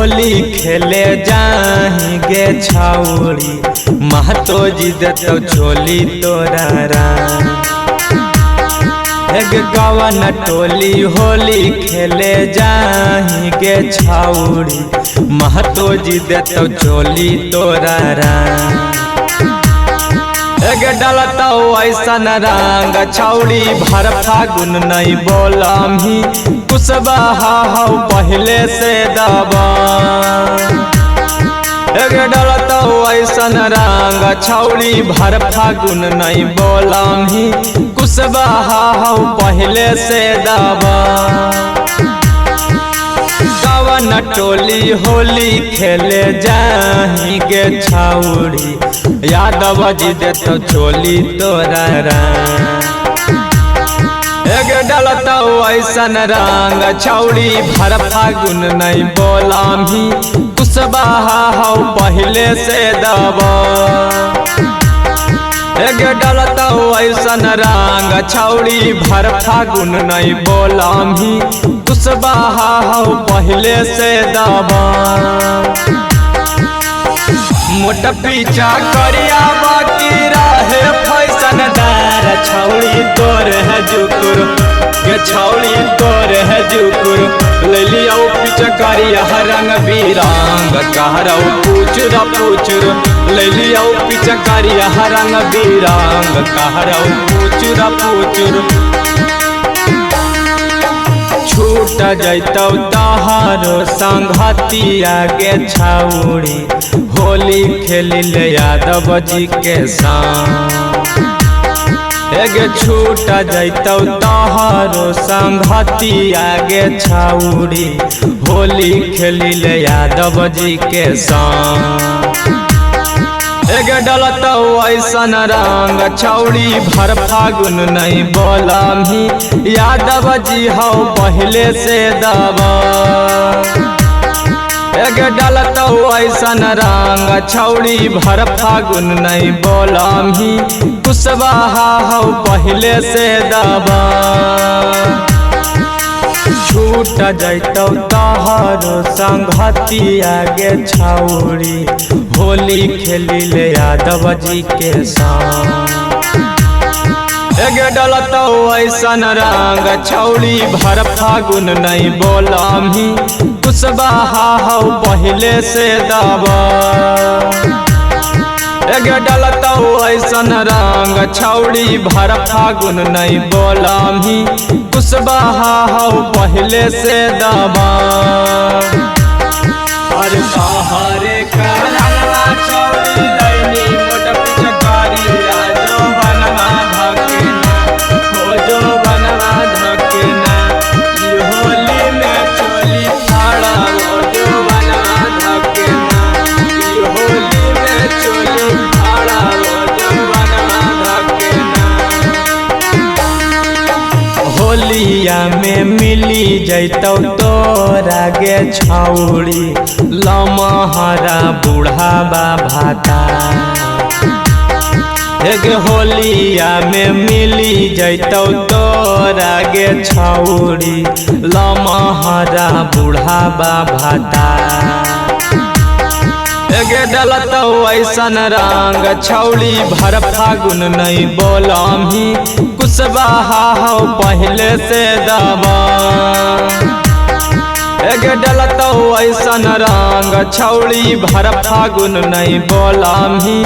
होली खेले जाही गे छाउरी महतो जी देतो झोली तोरा राम। एक गवन टोली होली खेले जाही गे छाउरी महतो जी देतो झोली तोरा राम। एक डलता ऐसन रंग छौड़ी भर फागुन नहीं बोलमी कुशवाहा हो पहले से दबा। एक डलता ऐसन रंग छौड़ी भर फागुन नहीं बोलमी कुशवाहा हो पहले से दबा। गवन टोली होली खेले जाही गे छौड़ी यादव जी देतो झोली तोरा राम। एक डलता ऐसन रंग छौड़ी भर फागुन नहीं बोलमी कुशवाहा हो पहले से दबा। एक डलता ऐसन रंग छौड़ी भर फागुन नहीं बोलमी कुशवाहा हो पहले से दबा। मोट पीछा करिया बाकी रहे फैशनदार छौड़ी तोर है जुकुर ये छौड़ी तोर है जुकुर ले लिया पीछा करिया रंग बिरंग कहरा पूचुर ले लिया पीछा करिया रंग बिरंग कहरा पूचुर। छूट जैतौ तहारो संगतिया गे छौड़ी होली खेली ले यादव जी के संग। एक छूट जैतौ तहारो संगतिया गे छौड़ी होली खेली ले यादव जी के संग। एक डलता ऐसन रंग छौड़ी भर फागुन नहीं बोलमी यादव जी हो पहले से दबा। एक डलता ऐसन रंग छौड़ी भर फागुन नहीं बोलमी कुशवाहा हो पहले से दबा। छूट जैतौ तहारो संगतिया गे छौड़ी होली खेली ले यादव जी के संग। एक डलता ऐसन रंग छौड़ी भर फागुन नहीं बोलमी कुशवाहा हो पहले से दबा। एक डलता ऐसन रंग छौड़ी भर फागुन नहीं बोलमी कुशवाहा हो पहले से दबा। और सहारे करवा छौड़ी लैनी मोट पिचकारी जो बनवा धकेना हो जो बनवा धकेना ई होली में चोली फाड़ा हो जो बनवा धकेना ई होली में चोली फाड़ा हो जो बनवा धकेना। होलिया में मिली जैतौ तोरा गे छौड़ी लमहरा बूढ़ाबा भाता। एक होलिया में मिली जैतौ तोरा गे छौड़ी लमहरा बूढ़ाबा भाता। एक डलता ऐसन रंग छौड़ी भर फागुन नहीं बोलमी कुशवाहा हो पहले से दबा। एक डलता ऐसन रंग छौड़ी भर फागुन नहीं बोलमी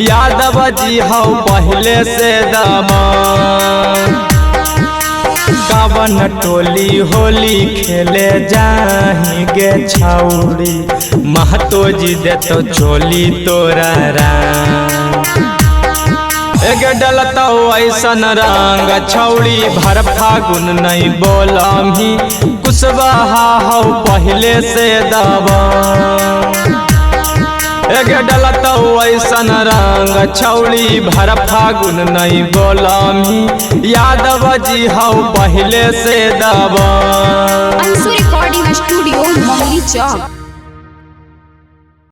यादव जी हो पहले से दबा। गवन टोली होली खेले जाही गे छौड़ी महतो जी देतो झोली तोरा राम। एक डलता ऐसन रंग छौड़ी भर फागुन नहीं बोलमी कुशवाहा हो पहले से दबा। एक डलता ऐसन रंग छौड़ी भर फागुन नहीं बोलमी यादव जी हो पहले से दबा। अंशु रिकॉर्डिंग स्टूडियो मंगली चौक।